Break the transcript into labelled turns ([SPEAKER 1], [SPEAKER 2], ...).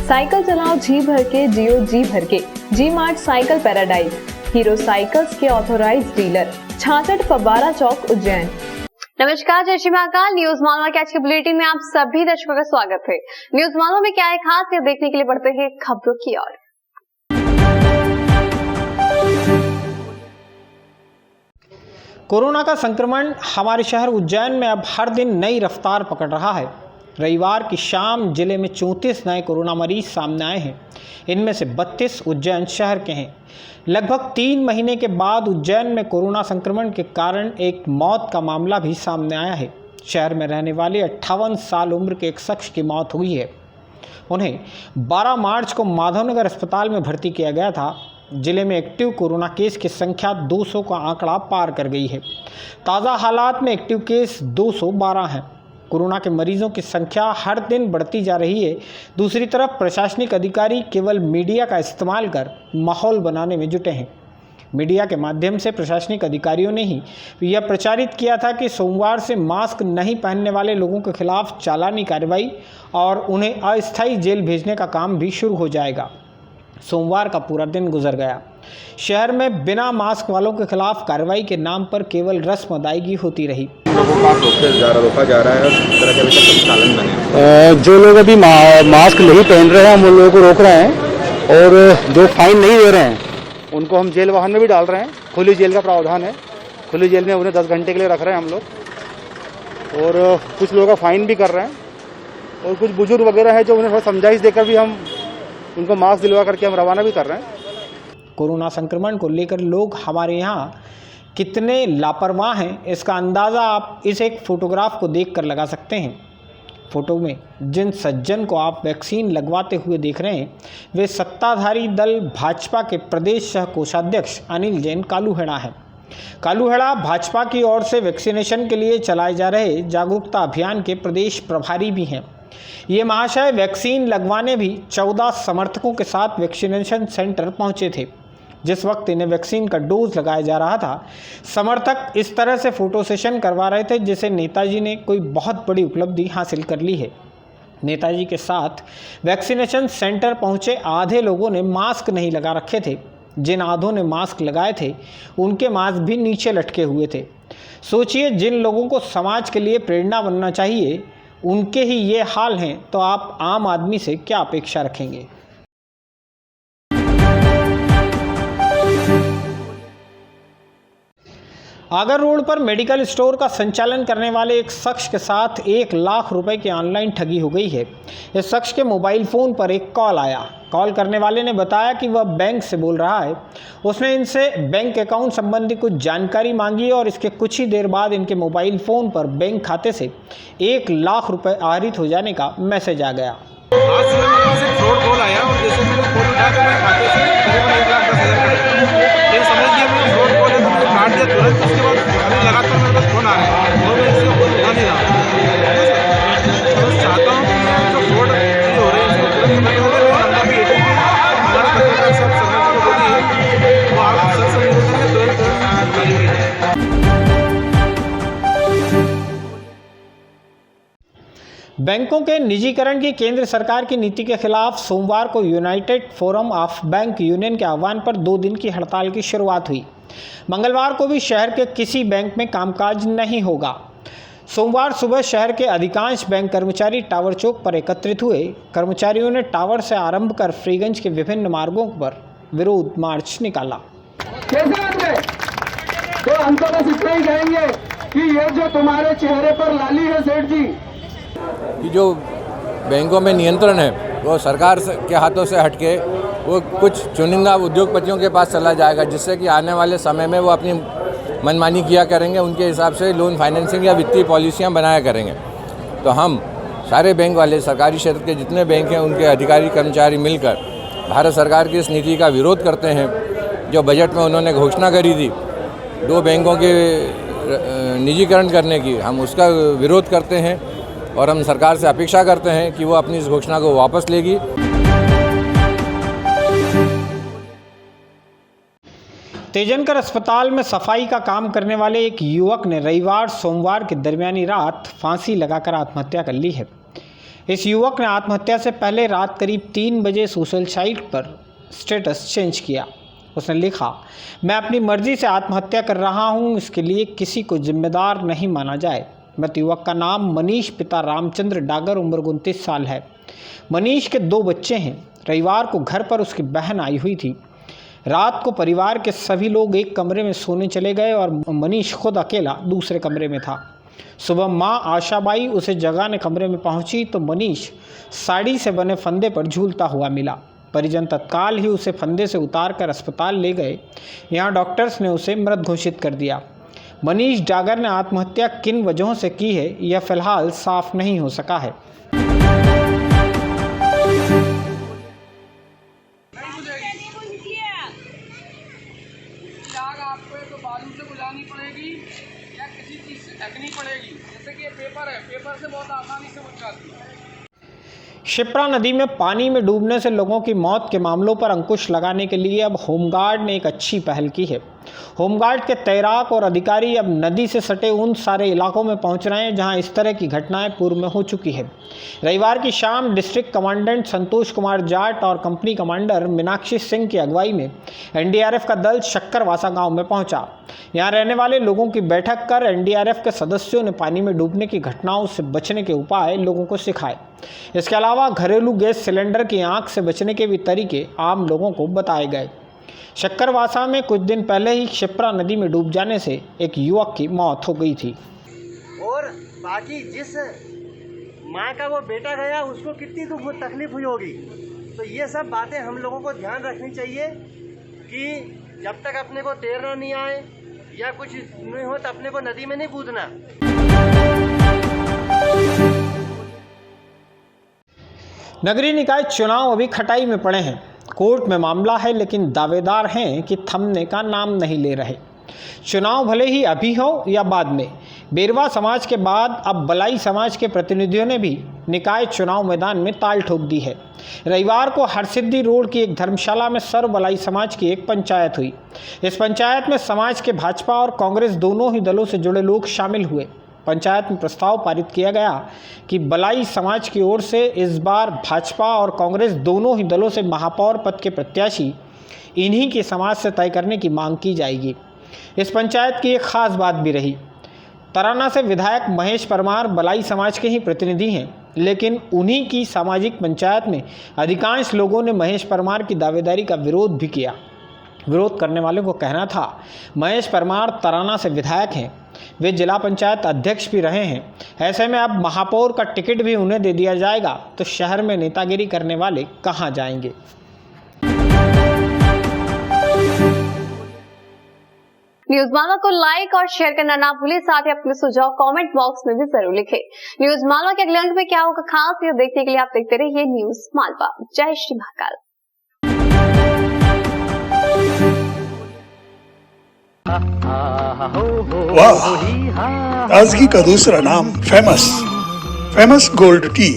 [SPEAKER 1] Cycle चलाओ जी भर के, जियो जी भर के। G mart cycle paradise, Hero cycles के ऑथोराइज्ड डीलर, 66 फव्वारा चौक, उज्जैन।
[SPEAKER 2] नमस्कार, जय श्री महाकाल। न्यूज मालवा के आज के बुलेटिन में आप सभी दर्शकों का स्वागत है। न्यूज मालवा में क्या है खास, ये देखने के लिए बढ़ते हैं खबरों की ओर।
[SPEAKER 3] कोरोना का संक्रमण हमारे शहर उज्जैन में अब हर दिन नई रफ्तार पकड़ रहा है। रविवार की शाम जिले में 34 नए कोरोना मरीज सामने आए हैं। इनमें से 32 उज्जैन शहर के हैं। लगभग 3 महीने के बाद उज्जैन में कोरोना संक्रमण के कारण एक मौत का मामला भी सामने आया है। शहर में रहने वाले 58 साल उम्र के एक शख्स की मौत हुई है। उन्हें 12 मार्च को माधवनगर अस्पताल में भर्ती किया गया था। जिले में एक्टिव कोरोना केस की संख्या 200 का आंकड़ा पार कर गई है। ताज़ा हालात में एक्टिव केस 212 हैं। कोरोना के मरीजों की संख्या हर दिन बढ़ती जा रही है। दूसरी तरफ प्रशासनिक अधिकारी केवल मीडिया का इस्तेमाल कर माहौल बनाने में जुटे हैं। मीडिया के माध्यम से प्रशासनिक अधिकारियों ने ही यह प्रचारित किया था कि सोमवार से मास्क नहीं पहनने वाले लोगों के खिलाफ चालानी कार्रवाई और उन्हें अस्थायी जेल भेजने का काम भी शुरू हो जाएगा। सोमवार का पूरा दिन गुजर गया। शहर में बिना मास्क वालों के खिलाफ कार्रवाई के नाम पर केवल रस्म अदायगी होती रही।
[SPEAKER 4] लोगों को रोका जा रहा है और इस तरह के अभी तक संचालन बने।
[SPEAKER 5] जो लोग अभी मास्क नहीं पहन रहे हैं हम उन लोगों को रोक रहे हैं और जो फाइन नहीं दे रहे हैं उनको हम जेल वाहन में भी डाल रहे हैं। खुली जेल का प्रावधान है। खुली जेल में उन्हें 10 घंटे के लिए रख रहे हैं हम लोग और कुछ लोगों का फाइन भी कर रहे हैं और कुछ बुजुर्ग वगैरह है जो उन्हें थोड़ा समझाइश देकर भी हम उनको मास्क दिलवा करके हम रवाना भी कर रहे हैं।
[SPEAKER 3] कोरोना संक्रमण को लेकर लोग हमारे यहाँ कितने लापरवाह हैं, इसका अंदाज़ा आप इस एक फोटोग्राफ को देखकर लगा सकते हैं। फोटो में जिन सज्जन को आप वैक्सीन लगवाते हुए देख रहे हैं वे सत्ताधारी दल भाजपा के प्रदेश सह कोषाध्यक्ष अनिल जैन कालूहेड़ा हैं। कालूहेड़ा भाजपा की ओर से वैक्सीनेशन के लिए चलाए जा रहे जागरूकता अभियान के प्रदेश प्रभारी भी हैं। ये महाशय वैक्सीन लगवाने भी 14 समर्थकों के साथ वैक्सीनेशन सेंटर पहुंचे थे। जिस वक्त इन्हें वैक्सीन का डोज लगाया जा रहा था, समर्थक इस तरह से फोटो सेशन करवा रहे थे जैसे नेताजी ने कोई बहुत बड़ी उपलब्धि हासिल कर ली है। नेताजी के साथ वैक्सीनेशन सेंटर पहुंचे आधे लोगों ने मास्क नहीं लगा रखे थे। जिन आधों ने मास्क लगाए थे उनके मास्क भी नीचे लटके हुए थे। सोचिए, जिन लोगों को समाज के लिए प्रेरणा बनना चाहिए उनके ही ये हाल हैं, तो आप आम आदमी से क्या अपेक्षा रखेंगे। आगर रोड पर मेडिकल स्टोर का संचालन करने वाले एक शख्स के साथ 1 लाख रुपए की ऑनलाइन ठगी हो गई है। इस शख्स के मोबाइल फ़ोन पर एक कॉल आया। कॉल करने वाले ने बताया कि वह बैंक से बोल रहा है। उसने इनसे बैंक अकाउंट संबंधी कुछ जानकारी मांगी और इसके कुछ ही देर बाद इनके मोबाइल फ़ोन पर बैंक खाते से 1 लाख रुपए आहरित हो जाने का मैसेज आ गया।
[SPEAKER 4] तुरंत उसके बाद लगातार मेरे पास फोन आ रहा है और मैं इससे कोई उठा नहीं रहा। तो चाहता हूँ कि जो फ्रॉड चीज़ हो रही है उसको तुरंत नहीं हो रहा है। नंबर भी हमारा पत्रकार सब सरकार को बोलिए वो आप सब तुरंत खाली की जाए।
[SPEAKER 3] बैंकों के निजीकरण की केंद्र सरकार की नीति के खिलाफ सोमवार को United forum of bank union के आह्वान पर 2 दिन की हड़ताल की शुरुआत हुई। मंगलवार को भी शहर के किसी बैंक में कामकाज नहीं होगा। सोमवार सुबह शहर के अधिकांश बैंक कर्मचारी टावर चौक पर एकत्रित हुए। कर्मचारियों ने टावर से आरंभ कर फ्रीगंज के विभिन्न मार्गों पर विरोध मार्च निकाला।
[SPEAKER 6] तो हम तो बस इतना ही कहेंगे कि ये जो तुम्हारे चेहरे पर लाली है सेठ जी,
[SPEAKER 7] कि जो बैंकों में नियंत्रण है वो सरकार के हाथों से हटके वो कुछ चुनिंदा उद्योगपतियों के पास चला जाएगा, जिससे कि आने वाले समय में वो अपनी मनमानी किया करेंगे। उनके हिसाब से लोन फाइनेंसिंग या वित्तीय पॉलिसियां बनाया करेंगे। तो हम सारे बैंक वाले, सरकारी क्षेत्र के जितने बैंक हैं, उनके अधिकारी कर्मचारी मिलकर भारत सरकार की इस नीति का विरोध करते हैं। जो बजट में उन्होंने घोषणा करी थी 2 बैंकों के निजीकरण करने की, हम उसका विरोध करते हैं और हम सरकार से अपेक्षा करते हैं कि वो अपनी इस घोषणा को वापस लेगी।
[SPEAKER 3] तेजनकर अस्पताल में सफाई का काम करने वाले एक युवक ने रविवार सोमवार की दरमियानी रात फांसी लगाकर आत्महत्या कर ली है। इस युवक ने आत्महत्या से पहले रात करीब 3 बजे सोशल साइट पर स्टेटस चेंज किया। उसने लिखा, मैं अपनी मर्जी से आत्महत्या कर रहा हूं, इसके लिए किसी को जिम्मेदार नहीं माना जाए। मृत युवक का नाम मनीष, पिता रामचंद्र डागर, उम्र 29 साल है। मनीष के 2 बच्चे हैं। रविवार को घर पर उसकी बहन आई हुई थी। रात को परिवार के सभी लोग एक कमरे में सोने चले गए और मनीष खुद अकेला दूसरे कमरे में था। सुबह माँ आशाबाई उसे जगाने कमरे में पहुंची तो मनीष साड़ी से बने फंदे पर झूलता हुआ मिला। परिजन तत्काल ही उसे फंदे से उतारकर अस्पताल ले गए। यहाँ डॉक्टर्स ने उसे मृत घोषित कर दिया। मनीष डागर ने आत्महत्या किन वजहों से की है, यह फिलहाल साफ नहीं हो सका है।
[SPEAKER 6] आग आपको तो बालू से बुझानी पड़ेगी या किसी चीज से ढकनी पड़ेगी। जैसे कि ये पेपर है, पेपर से बहुत आसानी से बुझ जाती है।
[SPEAKER 3] शिप्रा नदी में पानी में डूबने से लोगों की मौत के मामलों पर अंकुश लगाने के लिए अब होमगार्ड ने एक अच्छी पहल की है। होमगार्ड के तैराक और अधिकारी अब नदी से सटे उन सारे इलाकों में पहुंच रहे हैं जहां इस तरह की घटनाएं पूर्व में हो चुकी है। रविवार की शाम डिस्ट्रिक्ट कमांडेंट संतोष कुमार जाट और कंपनी कमांडर मीनाक्षी सिंह की अगुवाई में एनडीआरएफ का दल शक्करवासा गांव में पहुंचा। यहां रहने वाले लोगों की बैठक कर एनडीआरएफ के सदस्यों ने पानी में डूबने की घटनाओं से बचने के उपाय लोगों को सिखाए। इसके अलावा घरेलू गैस सिलेंडर की आंख से बचने के भी तरीके आम लोगों को बताए गए। शक्करवासा में कुछ दिन पहले ही शिप्रा नदी में डूब जाने से एक युवक की मौत हो गई थी।
[SPEAKER 8] और बाकी जिस माँ का वो बेटा गया उसको कितनी दुख तकलीफ हुई होगी। तो ये सब बातें हम लोगों को ध्यान रखनी चाहिए कि जब तक अपने को तैरना नहीं आए या कुछ नहीं हो तो अपने को नदी में नहीं कूदना।
[SPEAKER 3] नगरीय निकाय चुनाव अभी खटाई में पड़े हैं। कोर्ट में मामला है लेकिन दावेदार हैं कि थमने का नाम नहीं ले रहे। चुनाव भले ही अभी हो या बाद में। बेरवा समाज के बाद अब बलाई समाज के प्रतिनिधियों ने भी निकाय चुनाव मैदान में ताल ठोक दी है। रविवार को हरसिद्धि रोड की एक धर्मशाला में सर्व बलाई समाज की एक पंचायत हुई। इस पंचायत में समाज के भाजपा और कांग्रेस दोनों ही दलों से जुड़े लोग शामिल हुए। पंचायत में प्रस्ताव पारित किया गया कि बलाई समाज की ओर से इस बार भाजपा और कांग्रेस दोनों ही दलों से महापौर पद के प्रत्याशी इन्हीं के समाज से तय करने की मांग की जाएगी। इस पंचायत की एक खास बात भी रही। तराना से विधायक महेश परमार बलाई समाज के ही प्रतिनिधि हैं, लेकिन उन्हीं की सामाजिक पंचायत में अधिकांश लोगों ने महेश परमार की दावेदारी का विरोध भी किया। विरोध करने वालों को कहना था, महेश परमार तराना से विधायक हैं, वे जिला पंचायत अध्यक्ष भी रहे हैं। ऐसे में अब महापौर का टिकट भी उन्हें दे दिया जाएगा तो शहर में नेतागिरी करने वाले कहां जाएंगे।
[SPEAKER 2] न्यूज मालवा को लाइक और शेयर करना ना भूलिए। साथ ही अपने सुझाव कमेंट बॉक्स में भी जरूर लिखें। न्यूज मालवा के अगले अंक में क्या होगा खास, ये देखने के लिए आप देखते रहिए न्यूज मालवा। जय श्री महाकाल।
[SPEAKER 9] वाह, ताजगी का दूसरा नाम फेमस गोल्ड टी।